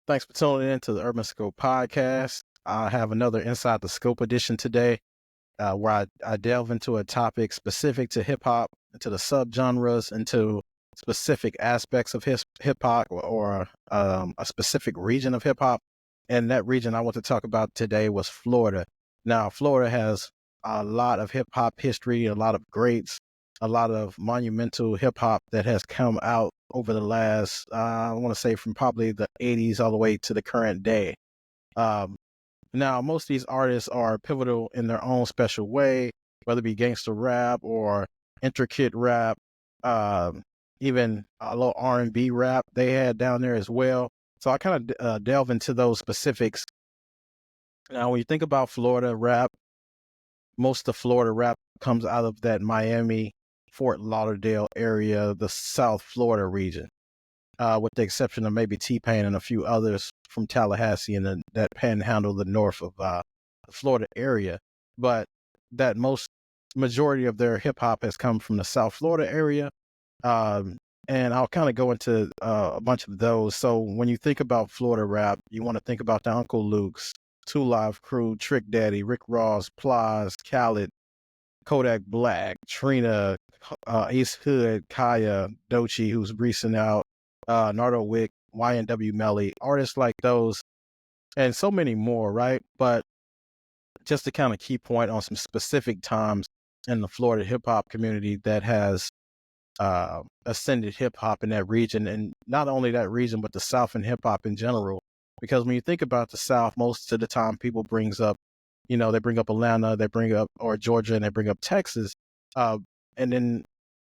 Thanks for tuning in to the Urban Scope podcast. I have another Inside the Scope edition today, where I delve into a topic specific to hip hop, into the subgenres, into specific aspects of hip hop, or a specific region of hip hop. And that region I want to talk about today was Florida. Now, Florida has a lot of hip hop history, a lot of greats, a lot of monumental hip hop that has come out over the last, I want to say from probably the 80s all the way to the current day. Um, Now, most of these artists are pivotal in their own special way, whether it be gangster rap or intricate rap, um, even a little R&B rap they had down there as well. So I kind of delve into those specifics. Now, when you think about Florida rap, most of Florida rap comes out of that Miami, Fort Lauderdale area, the South Florida region, with the exception of maybe T-Pain and a few others from Tallahassee and that panhandle the north of the Florida area. But that most majority of their hip hop has come from the South Florida area. Um, and I'll kind of go into a bunch of those. So when you think about Florida rap, you want to think about the Uncle Luke's, Two Live Crew, Trick Daddy, Rick Ross, Plies, Khaled, Kodak Black, Trina, Ace Hood, Kaya, Dochi, who's recent out, Nardo Wick, YNW Melly, artists like those, and so many more, right? But just to kind of key point on some specific times in the Florida hip hop community that has ascended hip hop in that region, and not only that region, but the South and hip hop in general. Because when you think about the South, most of the time people brings up, they bring up Atlanta, they bring up or Georgia, and they bring up Texas, uh, and then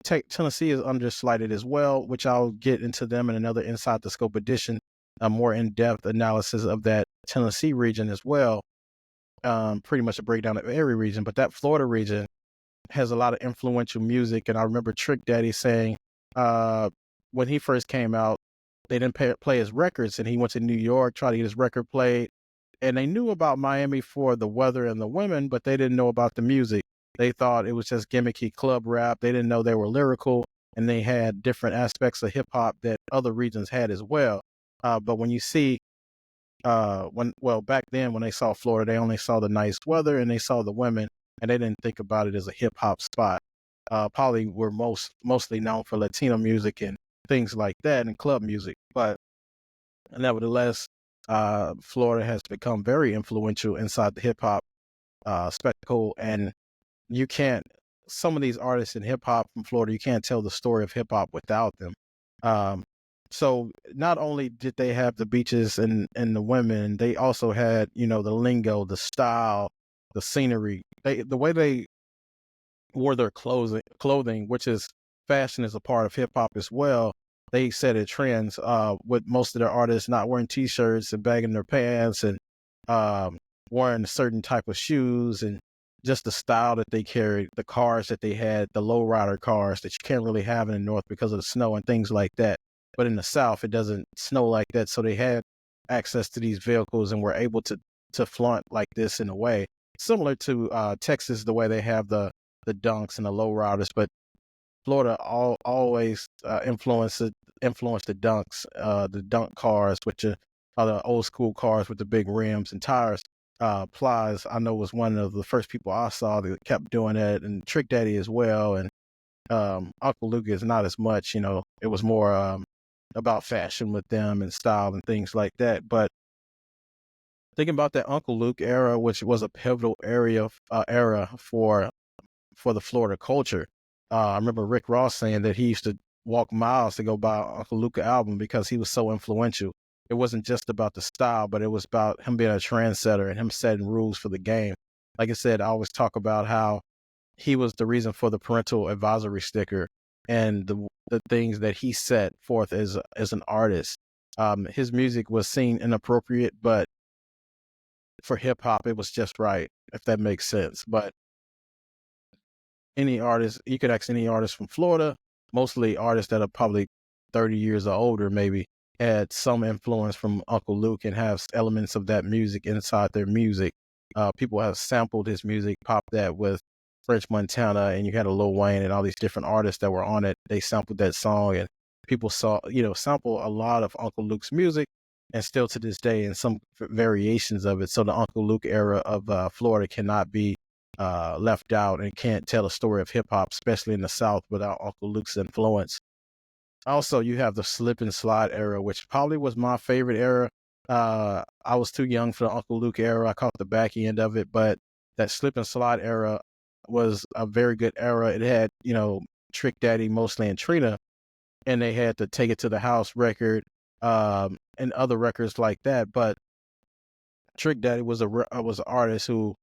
Tennessee is underslighted as well, which I'll get into them in another Inside the Scope edition, a more in-depth analysis of that Tennessee region as well. Pretty much a breakdown of every region, but that Florida region has a lot of influential music. And I remember Trick Daddy saying, when he first came out, they didn't play his records, and he went to New York, tried to get his record played. And they knew about Miami for the weather and the women, but they didn't know about the music. They thought it was just gimmicky club rap. They didn't know they were lyrical, and they had different aspects of hip hop that other regions had as well. But when you see, back then when they saw Florida, they only saw the nice weather and they saw the women, and they didn't think about it as a hip hop spot. Probably were mostly known for Latino music and things like that and club music. But nevertheless, Florida has become very influential inside the hip hop spectacle, and you can't. Some of these artists in hip hop from Florida, you can't tell the story of hip hop without them. Um, so not only did they have the beaches and the women, they also had the lingo, the style, the scenery. The way they wore their clothing, which is fashion is a part of hip hop as well. They set it trends with most of their artists not wearing t-shirts and bagging their pants and um, wearing a certain type of shoes, and just the style that they carried, the cars that they had, the lowrider cars that you can't really have in the north because of the snow and things like that. But in the south, it doesn't snow like that, so they had access to these vehicles and were able to flaunt like this in a way similar to Texas, the way they have the dunks and the lowriders. But Florida always influenced the dunks, the dunk cars, which are the old school cars with the big rims and tires. Plies, I know, was one of the first people I saw that kept doing that, and Trick Daddy as well. And Uncle Luke is not as much. It was more about fashion with them and style and things like that. But thinking about that Uncle Luke era, which was a pivotal era for the Florida culture. I remember Rick Ross saying that he used to walk miles to go buy Uncle Luke album because he was so influential. It wasn't just about the style, but it was about him being a trendsetter and him setting rules for the game. Like I said, I always talk about how he was the reason for the parental advisory sticker and the things that he set forth as an artist. His music was seen inappropriate, but for hip hop, it was just right, if that makes sense. But any artist, you could ask any artist from Florida, mostly artists that are probably 30 years or older, maybe had some influence from Uncle Luke and have elements of that music inside their music. People have sampled his music, popped that with French Montana, and you had a Lil Wayne and all these different artists that were on it. They sampled that song, and people sample a lot of Uncle Luke's music. and still to this day in some variations of it. So the Uncle Luke era of Florida cannot be left out, and can't tell a story of hip hop, especially in the South, without Uncle Luke's influence. Also, you have the slip and slide era, which probably was my favorite era. I was too young for the Uncle Luke era. I caught the back end of it, but that slip and slide era was a very good era. It had, Trick Daddy, Mostly, and Trina, and they had the Take It to the House record, and other records like that. But Trick Daddy was was an artist who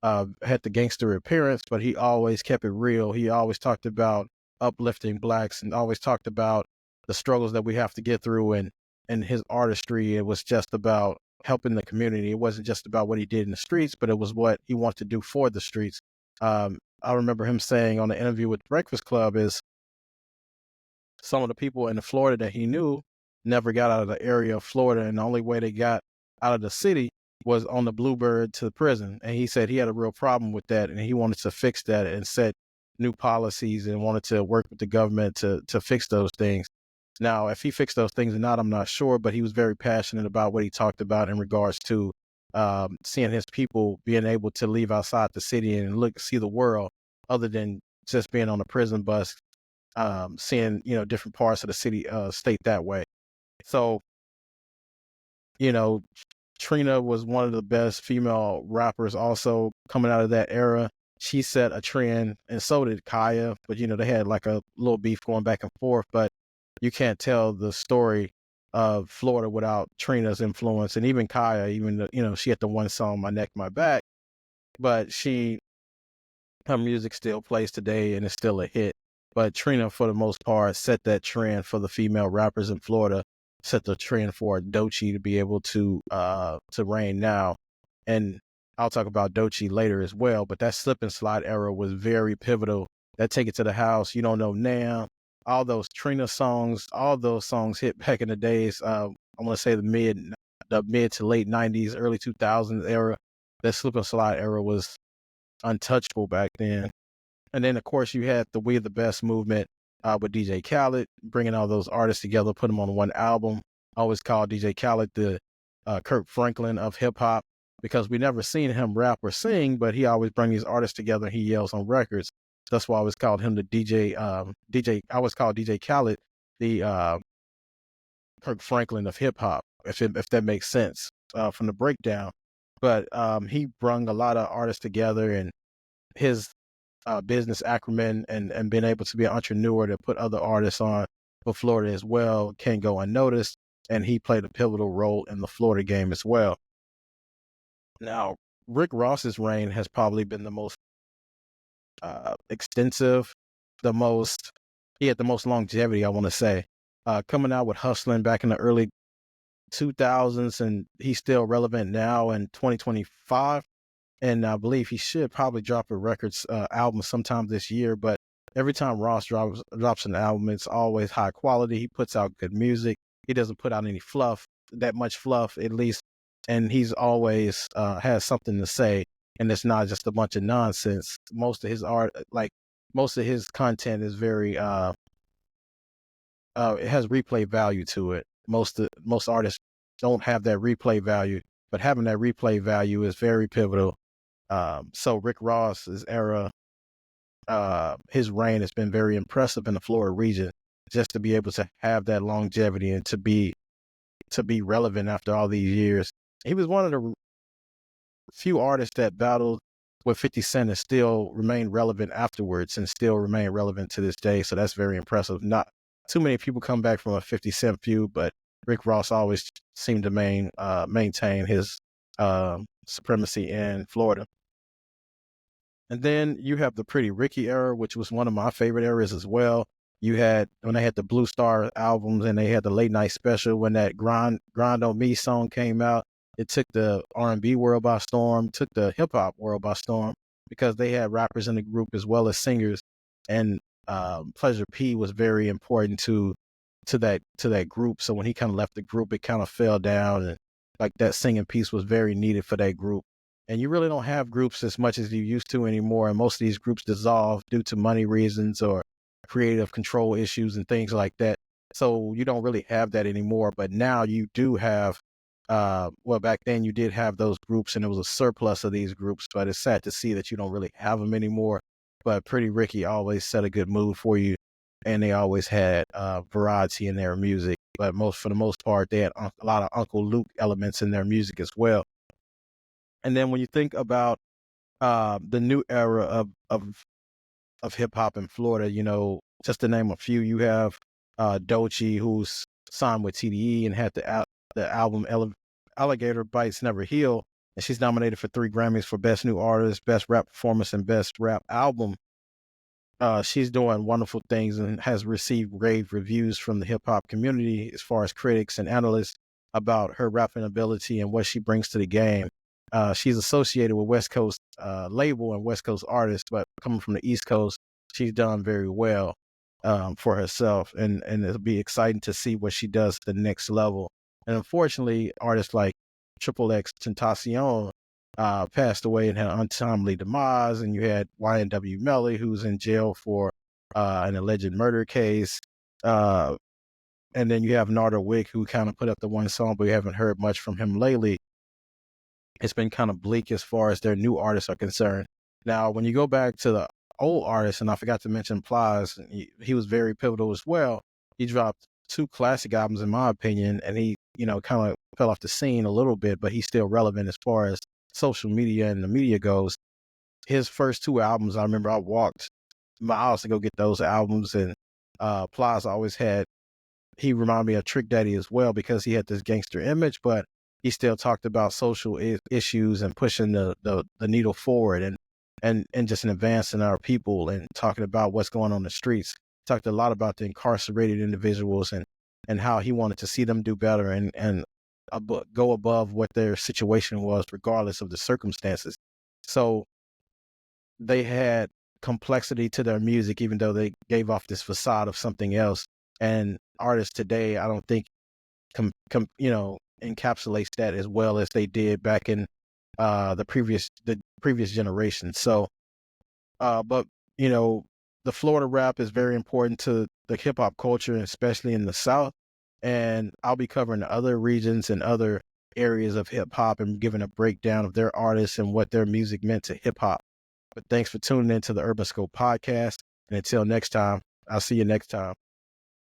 had the gangster appearance, but he always kept it real. He always talked about uplifting blacks and always talked about the struggles that we have to get through. And his artistry, it was just about helping the community. It wasn't just about what he did in the streets, but it was what he wanted to do for the streets. I remember him saying on the interview with Breakfast Club is some of the people in Florida that he knew never got out of the area of Florida, and the only way they got out of the city was on the Bluebird to the prison. And he said he had a real problem with that, and he wanted to fix that and set new policies and wanted to work with the government to fix those things. Now, if he fixed those things or not, I'm not sure, but he was very passionate about what he talked about in regards to seeing his people being able to leave outside the city and see the world other than just being on a prison bus, seeing, different parts of the city, state that way. So, Trina was one of the best female rappers also coming out of that era. She set a trend, and so did Kaya, but they had like a little beef going back and forth, but you can't tell the story of Florida without Trina's influence. And even Kaya, even though, she had the one song, My Neck, My Back, but her music still plays today and it's still a hit. But Trina, for the most part, set that trend for the female rappers in Florida, set the trend for Doechii to be able to reign now. And I'll talk about Doechii later as well, but that slip and slide era was very pivotal. That Take It to the House, You Don't Know Now, all those Trina songs, all those songs hit back in the days. I want to say the mid to late 90s, early 2000s era. That slip and slide era was untouchable back then. And then, of course, you had the We the Best movement with DJ Khaled, bringing all those artists together, put them on one album. I always call DJ Khaled the Kirk Franklin of hip hop, because we never seen him rap or sing, but he always bring these artists together and he yells on records. That's why I always called him the DJ. I always called DJ Khaled the Kirk Franklin of hip hop, if that makes sense from the breakdown. But he brung a lot of artists together, and his business acumen and being able to be an entrepreneur to put other artists on for Florida as well can't go unnoticed. And he played a pivotal role in the Florida game as well. Now, Rick Ross's reign has probably been the most extensive, he had the most longevity, I want to say, coming out with Hustlin' back in the early 2000s, and he's still relevant now in 2025. And I believe he should probably drop a records album sometime this year. But every time Ross drops an album, it's always high quality. He puts out good music. He doesn't put out any that much fluff, at least. And he's always has something to say. And it's not just a bunch of nonsense. Most of his art, most of his content is very, it has replay value to it. Most artists don't have that replay value, but having that replay value is very pivotal. So Rick Ross's era, his reign has been very impressive in the Florida region, just to be able to have that longevity and to be relevant after all these years. He was one of the few artists that battled with 50 Cent and still remained relevant afterwards and still remain relevant to this day. So that's very impressive. Not too many people come back from a 50 Cent feud, but Rick Ross always seemed to maintain his supremacy in Florida. And then you have the Pretty Ricky era, which was one of my favorite eras as well. When they had the Blue Star albums and they had the Late Night Special, when that Grind on Me song came out, it took the R&B world by storm, took the hip hop world by storm, because they had rappers in the group as well as singers. And Pleasure P was very important to that group. So when he kind of left the group, it kind of fell down, and like that singing piece was very needed for that group. And you really don't have groups as much as you used to anymore. And most of these groups dissolve due to money reasons or creative control issues and things like that. So you don't really have that anymore. But now you do have well, back then you did have those groups and there was a surplus of these groups, but it's sad to see that you don't really have them anymore. But Pretty Ricky always set a good mood for you, and they always had variety in their music. But for the most part, they had a lot of Uncle Luke elements in their music as well. And then when you think about the new era of hip hop in Florida, just to name a few, you have Doechii, who's signed with TDE and had the album Alligator Bites Never Heal, and she's nominated for 3 Grammys for Best New Artist, Best Rap Performance, and Best Rap Album. She's doing wonderful things and has received rave reviews from the hip hop community as far as critics and analysts about her rapping ability and what she brings to the game. She's associated with West Coast label and West Coast artists, but coming from the East Coast, she's done very well for herself, and it'll be exciting to see what she does to the next level. And unfortunately, artists like Triple X Tentacion passed away and had an untimely demise, and you had YNW Melly, who's in jail for an alleged murder case. And then you have Nardo Wick, who kind of put up the one song, but we haven't heard much from him lately. It's been kind of bleak as far as their new artists are concerned. Now, when you go back to the old artists, and I forgot to mention Plies, he was very pivotal as well. He dropped 2 classic albums, in my opinion, and he, kind of fell off the scene a little bit, but he's still relevant as far as social media and the media goes. His first 2 albums, I remember I walked miles to go get those albums, and Plies he reminded me of Trick Daddy as well, because he had this gangster image, but he still talked about social issues and pushing the needle forward and just in advancing our people and talking about what's going on in the streets. Talked a lot about the incarcerated individuals and how he wanted to see them do better and go above what their situation was, regardless of the circumstances. So they had complexity to their music, even though they gave off this facade of something else. And artists today, I don't think, encapsulates that as well as they did back in the previous generation. So, but the Florida rap is very important to the hip hop culture, especially in the South. And I'll be covering other regions and other areas of hip hop and giving a breakdown of their artists and what their music meant to hip hop. But thanks for tuning in to the Urban Scope podcast. And until next time, I'll see you next time.